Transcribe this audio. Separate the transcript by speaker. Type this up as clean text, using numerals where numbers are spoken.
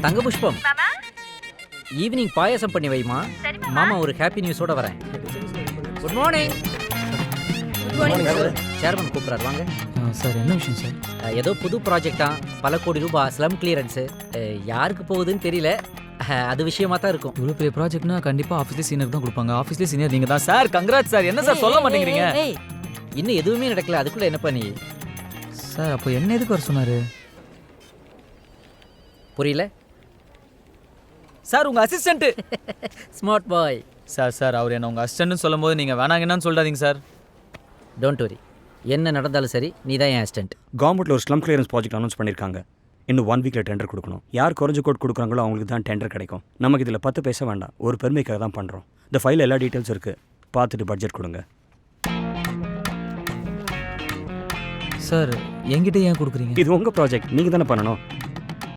Speaker 1: தங்க புஷ்பம், ஈவினிங் பாயாசம் பண்ணி வைமா. மாமா ஒரு ஹாப்பி நியூஸோட வரேன். Good morning. சேர்மன் கூப்பிட்றாரு, வாங்க.
Speaker 2: சார் என்ன விஷயம் சார்?
Speaker 1: ஏதோ புது ப்ராஜெக்டா, பல கோடி ரூபாய் ஸ்லம் கிளியரன்ஸு. யாருக்கு போகுதுன்னு தெரியல, அது விஷயமா தான் இருக்கும்.
Speaker 2: இவ்வளோ பெரிய ப்ராஜெக்ட்னா கண்டிப்பாக ஆஃபீஸ்லேயே சீனியர் தான் கொடுப்பாங்க. ஆஃபீஸ்லேயே சீனியர் நீங்கள் தான் சார். Congrat sir. என்ன சார் சொல்ல மாட்டேங்கிறீங்க?
Speaker 1: இன்னும் எதுவுமே நடக்கல, அதுக்குள்ள என்ன பண்ணி?
Speaker 2: சார் அப்போ என்ன எதுக்கு வர சொன்னார்?
Speaker 1: புரியல
Speaker 2: சார். உங்கள் அசிஸ்டண்ட்டு.
Speaker 1: Smart boy.
Speaker 2: சார் அவர் என்ன உங்கள் அசிஸ்டன்ட்னு சொல்லும் போது நீங்கள் வேணாங்கன்னு சொல்லாதீங்க சார்.
Speaker 1: டோன்ட் வரி, என்ன நடந்தாலும் சரி, நீ தான் என் அசிஸ்டன்ட்.
Speaker 3: கவர்மெண்ட்டில் ஒரு ஸ்லம் கிளியரன்ஸ் ப்ராஜெக்ட் அனௌன்ஸ் பண்ணியிருக்காங்க. இன்னும் 1 வீக்கில் டெண்டர் கொடுக்கணும். யார் குறைஞ்ச கோட் கொடுக்குறாங்களோ அவங்களுக்கு தான் டெண்டர் கிடைக்கும். நமக்கு இதில் 10 பேச வேண்டாம், ஒரு பெருமைக்காக தான் பண்ணுறோம். இந்த ஃபைலில் எல்லா டீட்டெயில்ஸ் இருக்குது, பார்த்துட்டு பட்ஜெட் கொடுங்க.
Speaker 2: சார் என்கிட்ட ஏன் கொடுக்குறீங்க?
Speaker 3: இது உங்கள் ப்ராஜெக்ட், நீங்கள் தானே பண்ணணும்.